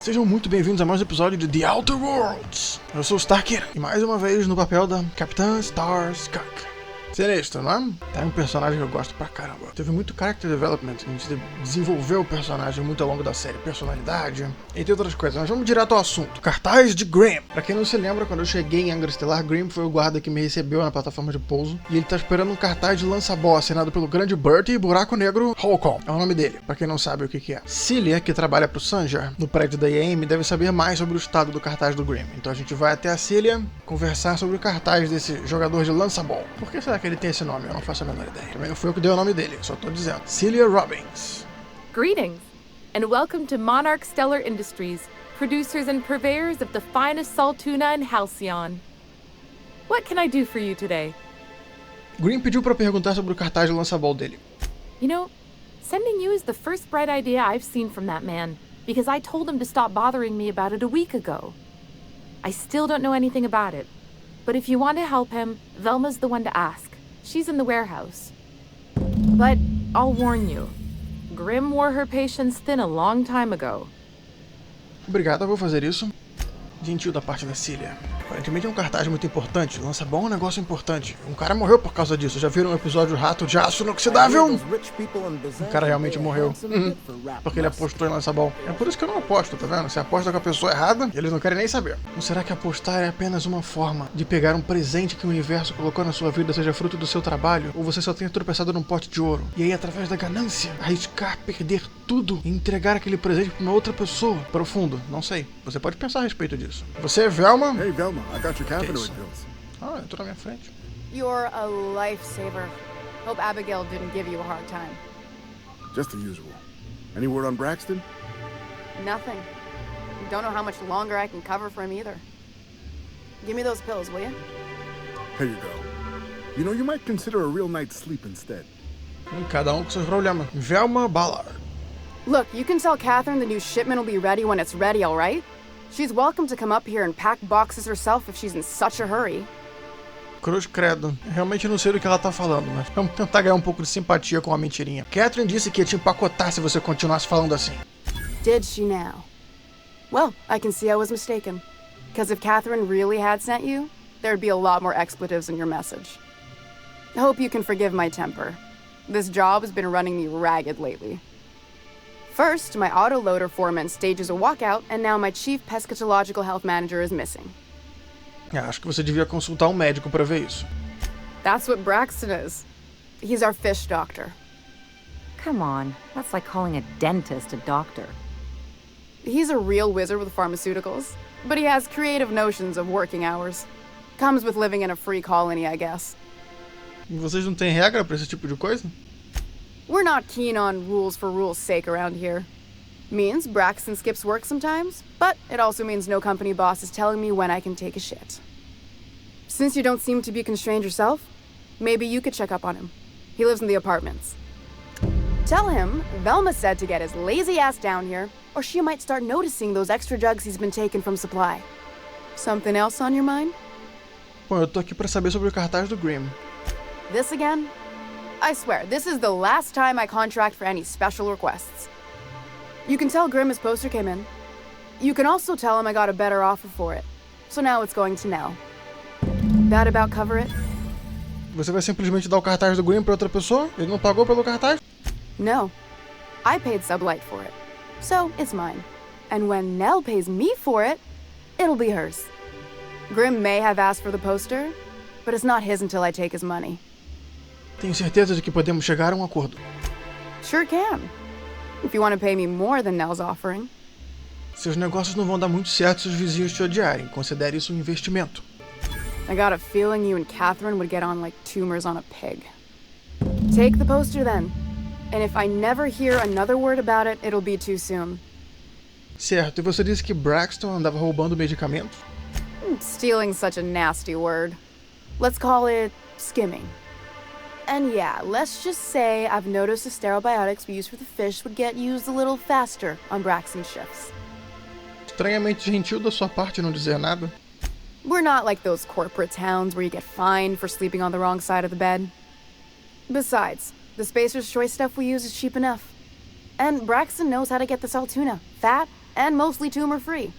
Sejam muito bem-vindos a mais um episódio de The Outer Worlds. Eu sou o Kiran e mais uma vez no papel da Capitã Skunk. Sinistro, não é? Tá um personagem que eu gosto pra caramba. Teve muito character development, a gente desenvolveu o personagem muito ao longo da série, personalidade, entre outras coisas. Mas vamos direto ao assunto. Cartaz de Grimm. Pra quem não se lembra, quando eu cheguei em Angra Estelar, Grimm foi o guarda que me recebeu na plataforma de pouso. E ele tá esperando um cartaz de Lançabol assinado pelo grande Bertie e Buraco Negro Holcomb. É o nome dele, pra quem não sabe o que é. Cilia, que trabalha pro Sanjar, no prédio da IAM, deve saber mais sobre o estado do cartaz do Grimm. Então a gente vai até a Cilia conversar sobre o cartaz desse jogador de Lançabol. Por que será que ele tem esse nome? Eu não faço a menor ideia. Também não foi eu que dei o nome dele, só tô dizendo. Cilia Robbins. Greetings, and welcome to Monarch Stellar Industries, producers and purveyors of the finest salt tuna in Halcyon. What can I do for you today? Grimm pediu pra perguntar sobre o cartaz de Lançabol dele. You know, sending you is the first bright idea I've seen from that man, because I told him to stop bothering me about it a week ago. I still don't know anything about it, but if you want to help him, Velma's the one to ask. She's in the warehouse. But I'll warn you, Grimm wore her patience thin a long time ago. Obrigado, eu vou fazer isso. Gentil da parte da Cilia. Aparentemente é um cartaz muito importante. Lançabol é um negócio importante. Um cara morreu por causa disso. Já viram o episódio Rato de Aço Inoxidável? O cara realmente morreu. Porque ele apostou em Lançabol. É por isso que eu não aposto, tá vendo? Você aposta com a pessoa errada, eles não querem nem saber. Ou será que apostar é apenas uma forma de pegar um presente que o universo colocou na sua vida, seja fruto do seu trabalho, ou você só tenha tropeçado num pote de ouro? E aí, através da ganância, arriscar, perder tudo e entregar aquele presente pra uma outra pessoa? Profundo, não sei. Você pode pensar a respeito disso. Você é Velma? Hey, Velma, I got your cannabinoid pills. Ah, entrou na minha frente. You're a lifesaver. Hope Abigail didn't give you a hard time. Just the usual. Any word on Braxton? Nothing. Don't know how much longer I can cover for him either. Give me those pills, will you? Here you go. You know, you might consider a real night's sleep instead. Cada um com seus problemas. Velma Ballard. Look, you can tell Catherine the new shipment will be ready when it's ready, all right? She's welcome to come up here and pack boxes herself if she's in such a hurry. Cruz credo. Realmente não sei do que ela tá falando, mas vamos tentar ganhar um pouco de simpatia com a mentirinha. Catherine disse que ia te empacotar se você continuasse falando assim. Did she now? Well, I can see I was mistaken. Because if Catherine really had sent you, there'd be a lot more expletives in your message. I hope you can forgive my temper. This job has been running me ragged lately. First, my autoloader foreman stages a walkout, and now my chief pescatological health manager is missing. Acho que você devia consultar um médico pra ver isso. That's what Braxton is. He's our fish doctor. Come on, that's like calling a dentist a doctor. He's a real wizard with pharmaceuticals, but he has creative notions of working hours. Comes with living in a free colony, I guess. E vocês não têm regra pra esse tipo de coisa? We're not keen on rules for rules' sake around here. Means Braxton skips work sometimes, but it also means no company boss is telling me when I can take a shit. Since you don't seem to be constrained yourself, maybe you could check up on him. He lives in the apartments. Tell him Velma said to get his lazy ass down here, or she might start noticing those extra drugs he's been taking from supply. Something else on your mind? Bom, eu tô aqui pra saber sobre o cartaz do Grimm. This again? I swear, this is the last time I contract for any special requests. You can tell Grimm his poster came in. You can also tell him I got a better offer for it. So now it's going to Nell. That about cover it? Você vai simplesmente dar o cartaz do Grimm pra outra pessoa? Ele não pagou pelo cartaz? No. I paid Sublight for it. So it's mine. And when Nell pays me for it, it'll be hers. Grimm may have asked for the poster, but it's not his until I take his money. Tenho certeza de que podemos chegar a um acordo. Sure can. If you want to pay me more than Nell's offering. Seus negócios não vão dar muito certo se os vizinhos te odiarem. Considere isso um investimento. I got a feeling you and Catherine would get on like tumors on a pig. Take the poster then. And if I never hear another word about it, it'll be too soon. Certo, e você disse que Braxton andava roubando medicamentos? Stealing's such a nasty word. Let's call it skimming. And yeah, let's just say I've noticed the sterile biotics we use for the fish would get used a little faster on Braxton's shifts. Estranhamente gentil da sua parte não dizer nada. We're not like those corporate towns where you get fined for sleeping on the wrong side of the bed. Besides, the Spacer's Choice stuff we use is cheap enough. And Braxton knows how to get the salt tuna. Fat, and mostly tumor-free.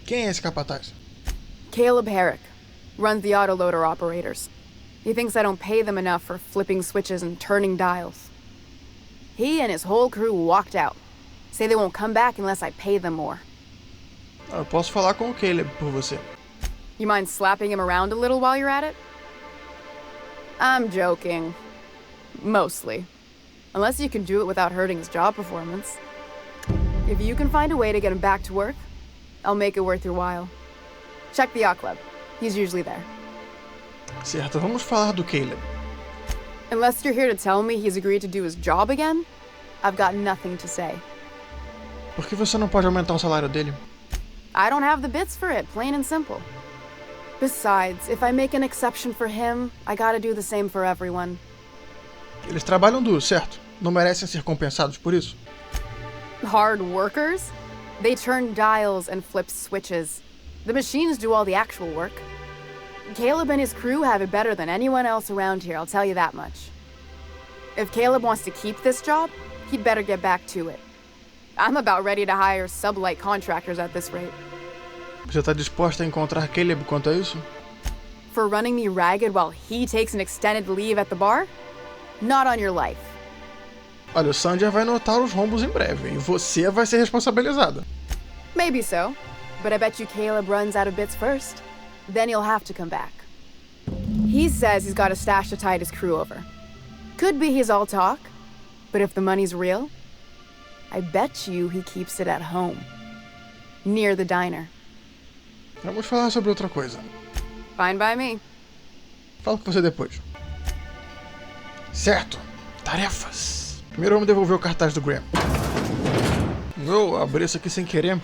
Quem é esse capataz? Caleb Herrick runs the autoloader operators. He thinks I don't pay them enough for flipping switches and turning dials. He and his whole crew walked out. Say they won't come back unless I pay them more. Eu posso falar com o Caleb por você. You mind slapping him around a little while you're at it? I'm joking. Mostly. Unless you can do it without hurting his job performance. If you can find a way to get him back to work, I'll make it worth your while. Check the yacht club. He's usually there. Certo, vamos falar do Caleb. Unless you're here to tell me he's agreed to do his job again, I've got nothing to say. Por que você não pode aumentar o salário dele? I don't have the bits for it, plain and simple. Besides, if I make an exception for him, I gotta do the same for everyone. Eles trabalham duro, certo? Não merecem ser compensados por isso? Hard workers? They turn dials and flip switches. The machines do all the actual work. Caleb and his crew have it better than anyone else around here, I'll tell you that much. If Caleb wants to keep this job, he'd better get back to it. I'm about ready to hire sublight contractors at this rate. Você está disposta a encontrar Caleb quanto a isso? For running me ragged while he takes an extended leave at the bar? Not on your life. Olha, o Sandia vai notar os rombos em breve, e você vai ser responsabilizada. Maybe so, but I bet you Caleb runs out of bits first. Then he'll have to come back. He says he's got a stash to tide his crew over. Could be he's all talk, but if the money's real, I bet you he keeps it at home. Near the diner. Vamos falar sobre outra coisa. Fine by me. Falo com você depois. Certo. Tarefas. Primeiro vamos devolver o cartaz do Grimm. Eu abri isso aqui sem querer.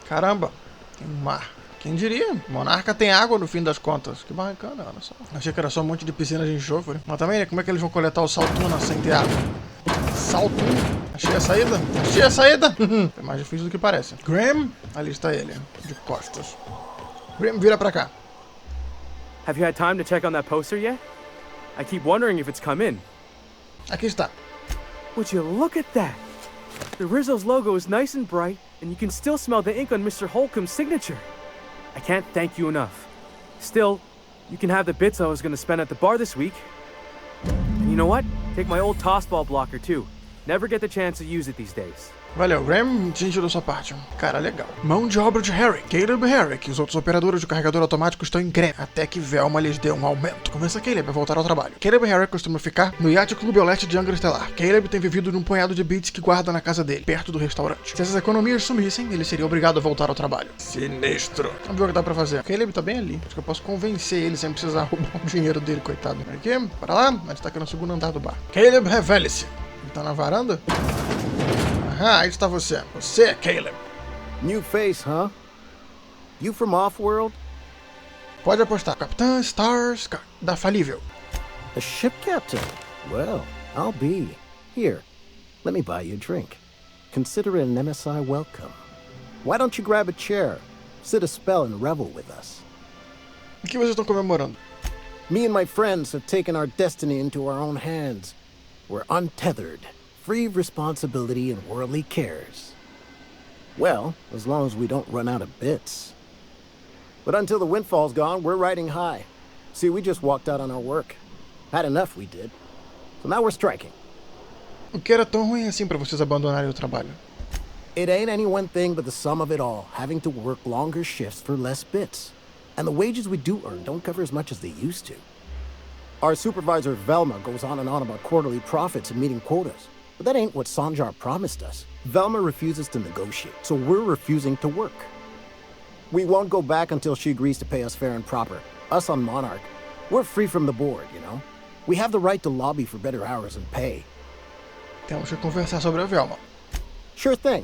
Caramba. Tem um mar. Quem diria? Monarca tem água no fim das contas. Que bacana, olha só. Achei que era só um monte de piscinas de enxofre. Mas também, né? Como é que eles vão coletar o Saltum sem ter água? Saltum. Achei a saída. Achei a saída. É mais difícil do que parece. Grimm. Ali está ele. De costas. Grimm, vira pra cá. Have you had time to check on that poster yet? I keep wondering if it's come in. Aqui está. Would you look at that? The Rizzo's logo is nice and bright, and you can still smell the ink on Mr. Holcomb's signature. I can't thank you enough. Still, you can have the bits I was going to spend at the bar this week. And you know what? Take my old tossball blocker too. Never get the chance to use it these days. Valeu, Grimm, gente da sua parte. Cara, legal. Mão de obra de Herrick, Caleb Herrick e os outros operadores de carregador automático estão em greve, até que Velma lhes dê um aumento. Convença Caleb a voltar ao trabalho. Caleb Herrick costuma ficar no Yacht Club ao leste de Angra Estelar. Caleb tem vivido num punhado de bits que guarda na casa dele, perto do restaurante. Se essas economias sumissem, ele seria obrigado a voltar ao trabalho. Sinistro. Vamos ver o que dá pra fazer. Caleb tá bem ali. Acho que eu posso convencer ele sem precisar roubar o dinheiro dele, coitado. Aqui, para lá. A gente tá aqui no segundo andar do bar. Caleb, revele-se. Ele tá na varanda? Ah, aí está você. Você é Caleb. New face, huh? You from Off-World? Pode apostar. Capitã Stars da Falível. A ship captain? Well, I'll be. Here, let me buy you a drink. Consider it an MSI welcome. Why don't you grab a chair, sit a spell and revel with us? O que vocês estão comemorando? Me and my friends have taken our destiny into our own hands. We're untethered. Free of responsibility and worldly cares. Well, as long as we don't run out of bits. But until the windfall's gone, we're riding high. See, we just walked out on our work. Had enough, we did. So now we're striking. O que era tão ruim assim pra vocês abandonarem o trabalho? It ain't any one thing but the sum of it all, having to work longer shifts for less bits. And the wages we do earn don't cover as much as they used to. Our supervisor, Velma, goes on and on about quarterly profits and meeting quotas. But that ain't what Sanjar promised us. Velma refuses to negotiate, so we're refusing to work. We won't go back until she agrees to pay us fair and proper. Us on Monarch. We're free from the board, you know? We have the right to lobby for better hours and pay. Temos que conversar sobre a Velma. Sure thing.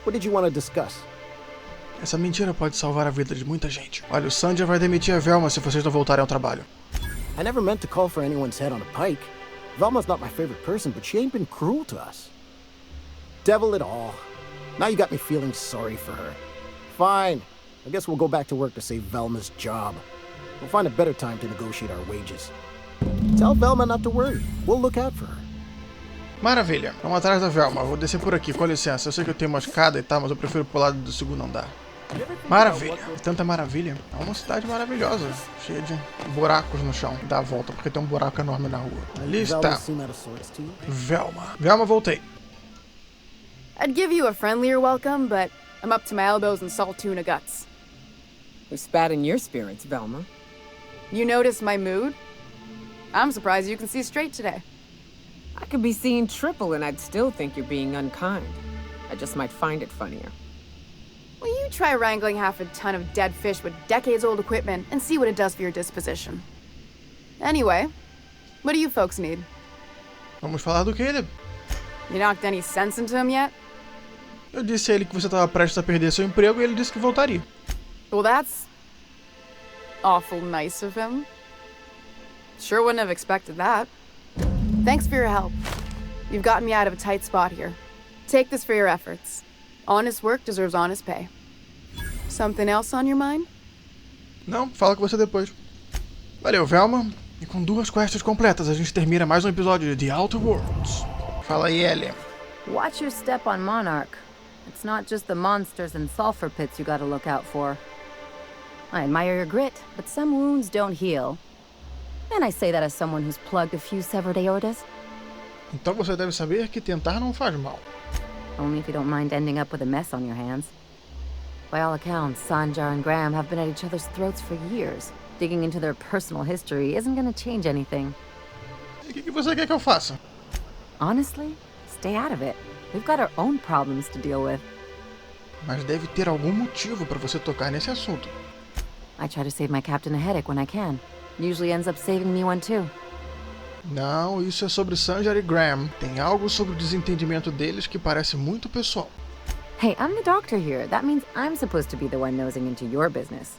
What did you want to discuss? Essa mentira pode salvar a vida de muita gente. Olha, o Sandia vai demitir a Velma se vocês não voltarem ao trabalho. I never meant to call for anyone's head on a pike. Velma's not my favorite person, but she ain't been cruel to us. Devil it all. Now you got me feeling sorry for her. Fine. I guess we'll go back to work to save Velma's job. We'll find a better time to negotiate our wages. Tell Velma not to worry. We'll look out for her. Maravilha, vamos atrás da Velma. Vou descer por aqui, com licença. Eu sei que eu tenho uma escada e tal, mas eu prefiro pular do segundo andar. Maravilha, tanta maravilha. É uma cidade maravilhosa, cheia de buracos no chão. Dá a volta, porque tem um buraco enorme na rua. Ali está. Velma. Velma, voltei. I'd give you a friendlier welcome, but I'm up to my elbows in salt tuna guts. Who spat in your spirits, Velma? You noticed my mood? I'm surprised you can see straight today. I could be seeing triple and I'd still think you're being unkind. I just might find it funnier. Well, you try wrangling half a ton of dead fish with decades-old equipment and see what it does for your disposition. Anyway, what do you folks need? Vamos falar do Caleb. You knocked any sense into him yet? Eu disse a ele que você estava prestes a perder seu emprego e ele disse que voltaria. Well, that's awful nice of him. Sure wouldn't have expected that. Thanks for your help. You've gotten me out of a tight spot here. Take this for your efforts. Honest work deserves honest pay. Something else on your mind? Não, fala com você depois. Valeu, Velma. E com 2 quests completas, a gente termina mais um episódio de The Outer Worlds. Fala aí, Ellie. Watch your step on Monarch. It's not just the monsters and sulfur pits you gotta look out for. I admire your grit, but some wounds don't heal. And I say that as someone who's plugged a few severed aortas. Então você deve saber que tentar não faz mal. Only if you don't mind ending up with a mess on your hands. By all accounts, Sanjar and Graham have been at each other's throats for years. Digging into their personal history isn't gonna change anything. E o que você quer que eu faça? Honestly, stay out of it. We've got our own problems to deal with. Mas deve ter algum motivo para você tocar nesse assunto. I try to save my captain a headache when I can. Usually ends up saving me one too. Não, isso é sobre Sanjar e Graham. Tem algo sobre o desentendimento deles que parece muito pessoal. Hey, I'm the doctor here. That means I'm supposed to be the one nosing into your business.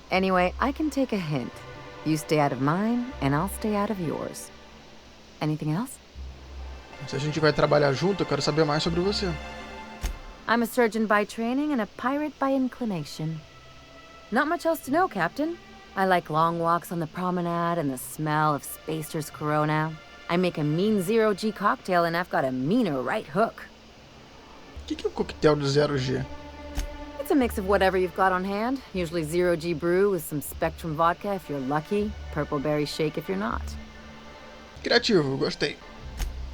Anyway, I can take a hint. You stay out of mine, and I'll stay out of yours. Anything else? Se a gente vai trabalhar junto, eu quero saber mais sobre você. I'm a surgeon by training and a pirate by inclination. Not much else to know, Captain. I like long walks on the promenade and the smell of Spacer's Corona. I make a mean zero-G cocktail and I've got a meaner right hook. O que é o coquetel de 0G? It's a mix of whatever you've got on hand. Usually zero-G brew with some Spectrum vodka if you're lucky, purple berry shake if you're not. Criativo, gostei.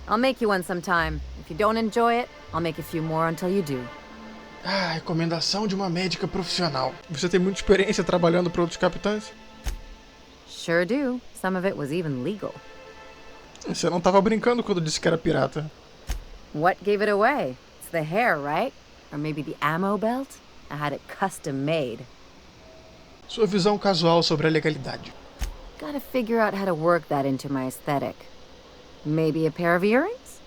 I'll make you one sometime. If you don't enjoy it, I'll make a few more until you do. Ah, recomendação de uma médica profissional. Você tem muita experiência trabalhando para outros capitães? Sure do. Some of it was even legal. Você não estava brincando quando disse que era pirata. What gave it away? It's the hair, right? Or maybe the ammo belt? I had it custom made. Sua visão casual sobre a legalidade. Gotta figure out how to work that into my aesthetic. Maybe a pair of earrings?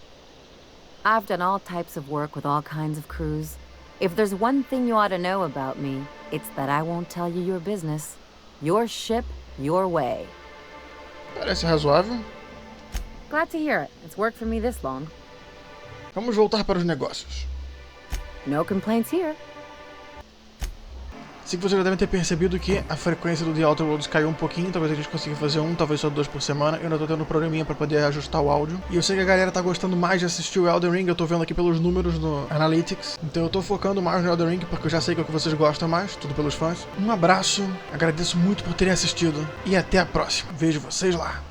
I've done all types of work with all kinds of crews. If there's one thing you ought to know about me, it's that I won't tell you your business. Your ship, your way. Parece razoável. Glad to hear it. It's worked for me this long. Vamos voltar para os negócios. No complaints here. Sei que vocês já devem ter percebido que a frequência do The Outer Worlds caiu um pouquinho, talvez a gente consiga fazer um, talvez só 2 por semana. Eu ainda tô tendo um probleminha pra poder ajustar o áudio. E eu sei que a galera tá gostando mais de assistir o Elden Ring, eu tô vendo aqui pelos números no Analytics. Então eu tô focando mais no Elden Ring, porque eu já sei que é o que vocês gostam mais, tudo pelos fãs. Um abraço, agradeço muito por terem assistido e até a próxima. Vejo vocês lá.